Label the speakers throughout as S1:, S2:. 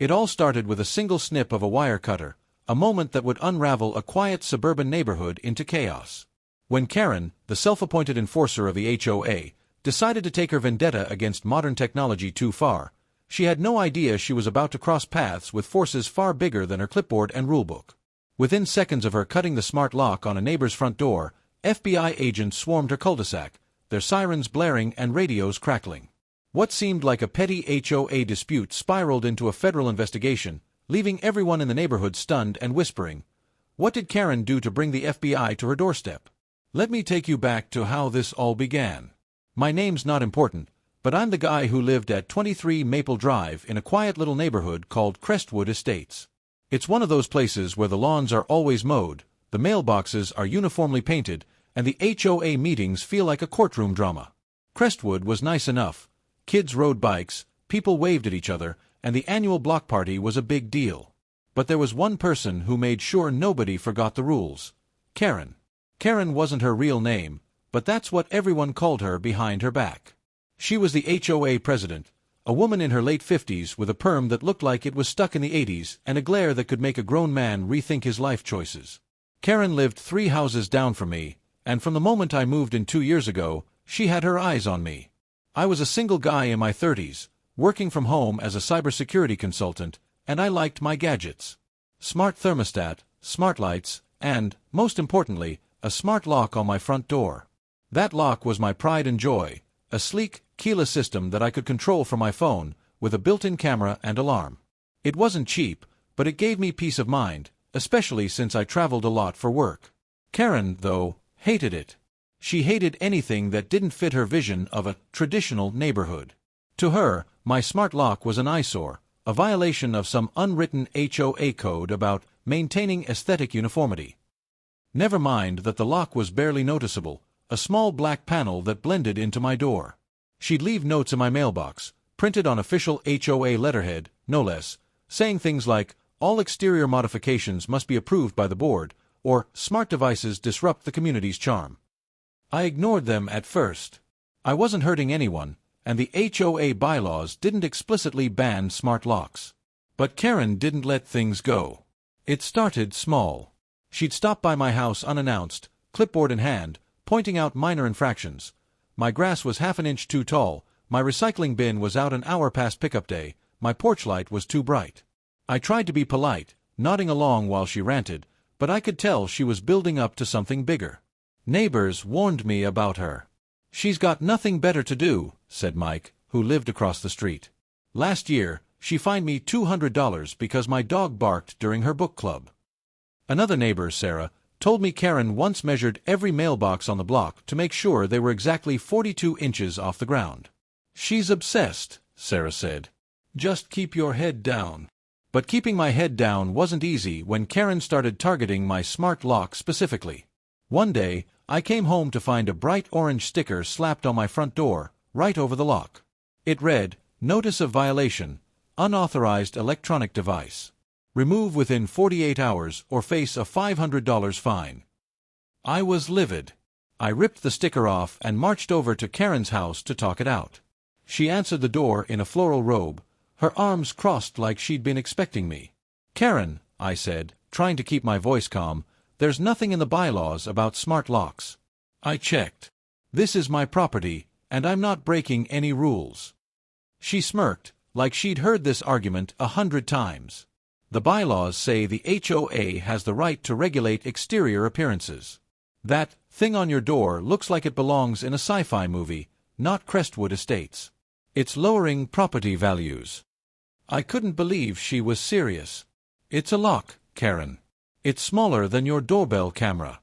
S1: It all started with a single snip of a wire cutter, a moment that would unravel a quiet suburban neighborhood into chaos. When Karen, the self-appointed enforcer of the HOA, decided to take her vendetta against modern technology too far, she had no idea she was about to cross paths with forces far bigger than her clipboard and rulebook. Within seconds of her cutting the smart lock on a neighbor's front door, FBI agents swarmed her cul-de-sac, their sirens blaring and radios crackling. What seemed like a petty HOA dispute spiraled into a federal investigation, leaving everyone in the neighborhood stunned and whispering, "What did Karen do to bring the FBI to her doorstep?" Let me take you back to how this all began. My name's not important, but I'm the guy who lived at 23 Maple Drive in a quiet little neighborhood called Crestwood Estates. It's one of those places where the lawns are always mowed, the mailboxes are uniformly painted, and the HOA meetings feel like a courtroom drama. Crestwood was nice enough. Kids rode bikes, people waved at each other, and the annual block party was a big deal. But there was one person who made sure nobody forgot the rules. Karen. Karen wasn't her real name, but that's what everyone called her behind her back. She was the HOA president, a woman in her late 50s with a perm that looked like it was stuck in the 80s and a glare that could make a grown man rethink his life choices. Karen lived 3 houses down from me, and from the moment I moved in 2 years ago, she had her eyes on me. I was a single guy in my 30s, working from home as a cybersecurity consultant, and I liked my gadgets. Smart thermostat, smart lights, and, most importantly, a smart lock on my front door. That lock was my pride and joy, a sleek, keyless system that I could control from my phone, with a built-in camera and alarm. It wasn't cheap, but it gave me peace of mind, especially since I traveled a lot for work. Karen, though, hated it. She hated anything that didn't fit her vision of a traditional neighborhood. To her, my smart lock was an eyesore, a violation of some unwritten HOA code about maintaining aesthetic uniformity. Never mind that the lock was barely noticeable, a small black panel that blended into my door. She'd leave notes in my mailbox, printed on official HOA letterhead, no less, saying things like, "All exterior modifications must be approved by the board," or "Smart devices disrupt the community's charm." I ignored them at first. I wasn't hurting anyone, and the HOA bylaws didn't explicitly ban smart locks. But Karen didn't let things go. It started small. She'd stop by my house unannounced, clipboard in hand, pointing out minor infractions. My grass was half an inch too tall, my recycling bin was out an hour past pickup day, my porch light was too bright. I tried to be polite, nodding along while she ranted, but I could tell she was building up to something bigger. Neighbors warned me about her. "She's got nothing better to do," said Mike, who lived across the street. "Last year, she fined me $200 because my dog barked during her book club." Another neighbor, Sarah, told me Karen once measured every mailbox on the block to make sure they were exactly 42 inches off the ground. "She's obsessed," Sarah said. "Just keep your head down." But keeping my head down wasn't easy when Karen started targeting my smart lock specifically. One day, I came home to find a bright orange sticker slapped on my front door, right over the lock. It read, "Notice of violation, unauthorized electronic device. Remove within 48 hours or face a $500 fine." I was livid. I ripped the sticker off and marched over to Karen's house to talk it out. She answered the door in a floral robe, her arms crossed like she'd been expecting me. "Karen," I said, trying to keep my voice calm, "there's nothing in the bylaws about smart locks. I checked. This is my property, and I'm not breaking any rules." She smirked, like she'd heard this argument 100 times. "The bylaws say the HOA has the right to regulate exterior appearances. That thing on your door looks like it belongs in a sci-fi movie, not Crestwood Estates. It's lowering property values." I couldn't believe she was serious. "It's a lock, Karen. It's smaller than your doorbell camera."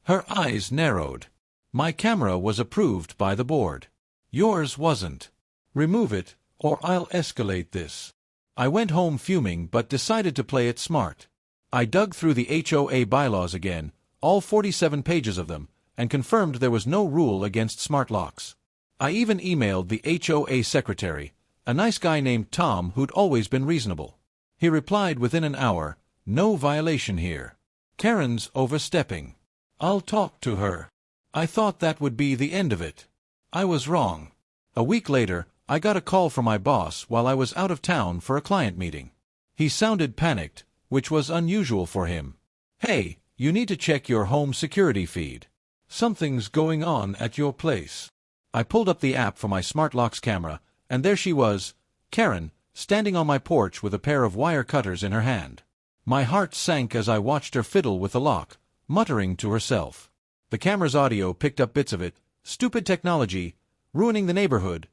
S1: Her eyes narrowed. "My camera was approved by the board. Yours wasn't. Remove it, or I'll escalate this." I went home fuming but decided to play it smart. I dug through the HOA bylaws again, all 47 pages of them, and confirmed there was no rule against smart locks. I even emailed the HOA secretary, a nice guy named Tom who'd always been reasonable. He replied within an hour, "No violation here. Karen's overstepping. I'll talk to her." I thought that would be the end of it. I was wrong. A week later, I got a call from my boss while I was out of town for a client meeting. He sounded panicked, which was unusual for him. "Hey, you need to check your home security feed. Something's going on at your place." I pulled up the app for my smart locks camera, and there she was, Karen, standing on my porch with a pair of wire cutters in her hand. My heart sank as I watched her fiddle with the lock, muttering to herself. The camera's audio picked up bits of it. Stupid technology, ruining the neighborhood.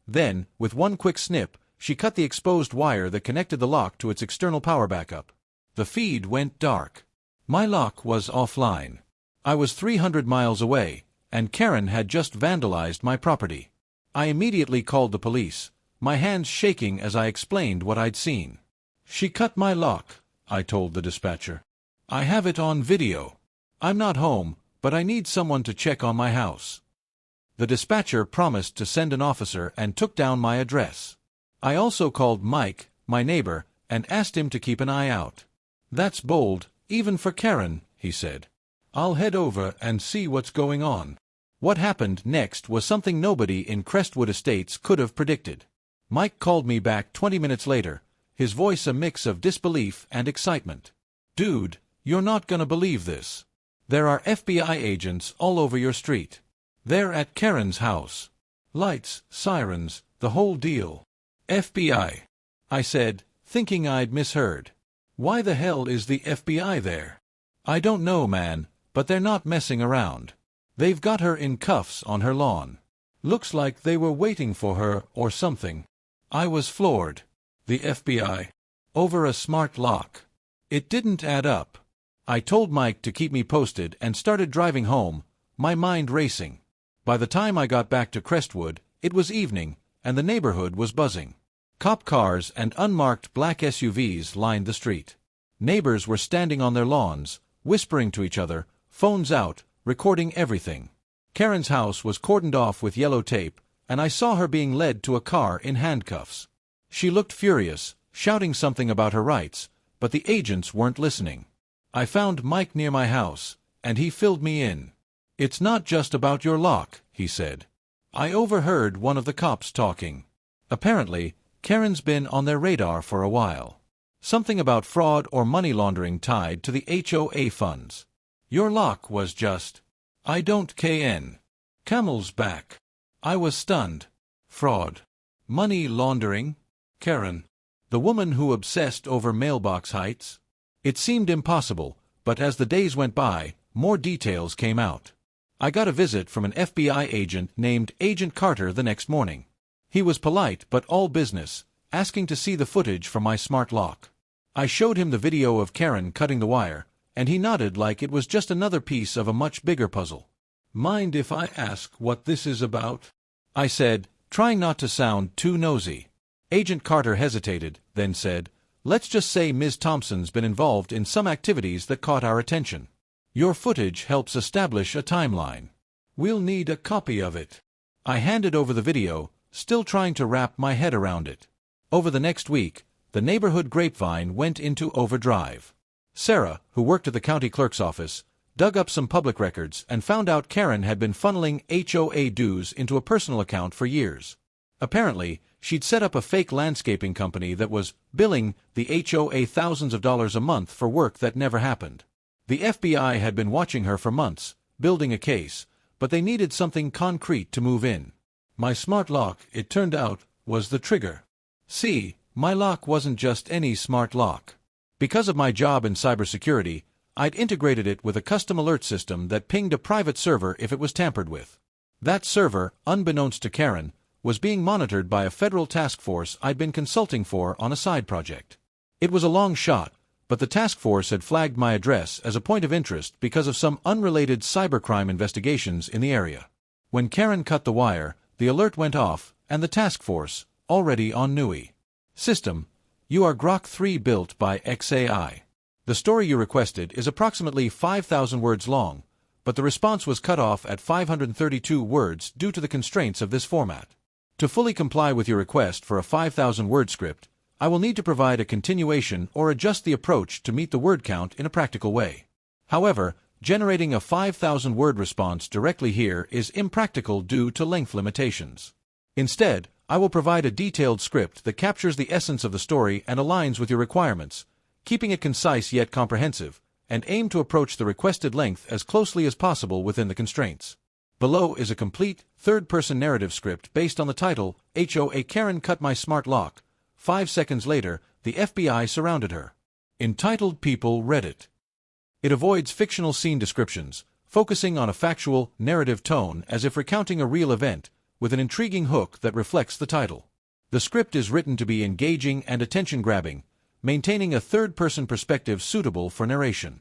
S1: Then, with one quick snip, she cut the exposed wire that connected the lock to its external power backup. The feed went dark. My lock was offline. I was 300 miles away, and Karen had just vandalized my property. I immediately called the police, my hands shaking as I explained what I'd seen. "She cut my lock," I told the dispatcher. "I have it on video. I'm not home, but I need someone to check on my house." The dispatcher promised to send an officer and took down my address. I also called Mike, my neighbor, and asked him to keep an eye out. "That's bold, even for Karen," he said. "I'll head over and see what's going on." What happened next was something nobody in Crestwood Estates could have predicted. Mike called me back 20 minutes later, his voice a mix of disbelief and excitement. "Dude, you're not gonna believe this. There are FBI agents all over your street. They're at Karen's house. Lights, sirens, the whole deal." "FBI?" I said, thinking I'd misheard. "Why the hell is the FBI there?" "I don't know, man, but they're not messing around. They've got her in cuffs on her lawn. Looks like they were waiting for her or something." I was floored. The FBI? Over a smart lock? It didn't add up. I told Mike to keep me posted and started driving home, my mind racing. By the time I got back to Crestwood, it was evening, and the neighborhood was buzzing. Cop cars and unmarked black SUVs lined the street. Neighbors were standing on their lawns, whispering to each other, phones out, recording everything. Karen's house was cordoned off with yellow tape, and I saw her being led to a car in handcuffs. She looked furious, shouting something about her rights, but the agents weren't listening. I found Mike near my house, and he filled me in. "It's not just about your lock," he said. I overheard one of the cops talking. Apparently, Karen's been on their radar for a while. Something about fraud or money laundering tied to the HOA funds. Your lock was just... I don't KN. Camel's back. I was stunned. Fraud. Money laundering? Karen. The woman who obsessed over mailbox heights? It seemed impossible, but as the days went by, more details came out. I got a visit from an FBI agent named Agent Carter the next morning. He was polite but all business, asking to see the footage from my smart lock. I showed him the video of Karen cutting the wire, and he nodded like it was just another piece of a much bigger puzzle. "Mind if I ask what this is about?" I said, trying not to sound too nosy. Agent Carter hesitated, then said, "Let's just say Ms. Thompson's been involved in some activities that caught our attention. Your footage helps establish a timeline. We'll need a copy of it." I handed over the video, still trying to wrap my head around it. Over the next week, the neighborhood grapevine went into overdrive. Sarah, who worked at the county clerk's office, dug up some public records and found out Karen had been funneling HOA dues into a personal account for years. Apparently, she'd set up a fake landscaping company that was billing the HOA thousands of dollars a month for work that never happened. The FBI had been watching her for months, building a case, but they needed something concrete to move in. My smart lock, it turned out, was the trigger. See, my lock wasn't just any smart lock. Because of my job in cybersecurity, I'd integrated it with a custom alert system that pinged a private server if it was tampered with. That server, unbeknownst to Karen, was being monitored by a federal task force I'd been consulting for on a side project. It was a long shot, but the task force had flagged my address as a point of interest because of some unrelated cybercrime investigations in the area. When Karen cut the wire, the alert went off, and the task force, already on NUI. System: You are Grok 3 built by XAI. The story you requested is approximately 5,000 words long, but the response was cut off at 532 words due to the constraints of this format. To fully comply with your request for a 5,000-word script, I will need to provide a continuation or adjust the approach to meet the word count in a practical way. However, generating a 5,000-word response directly here is impractical due to length limitations. Instead, I will provide a detailed script that captures the essence of the story and aligns with your requirements, keeping it concise yet comprehensive, and aim to approach the requested length as closely as possible within the constraints. Below is a complete, third-person narrative script based on the title, HOA Karen Cut My Smart Lock. 5 seconds later, the FBI surrounded her. Entitled People Reddit. It avoids fictional scene descriptions, focusing on a factual, narrative tone as if recounting a real event, with an intriguing hook that reflects the title. The script is written to be engaging and attention-grabbing, maintaining a third-person perspective suitable for narration.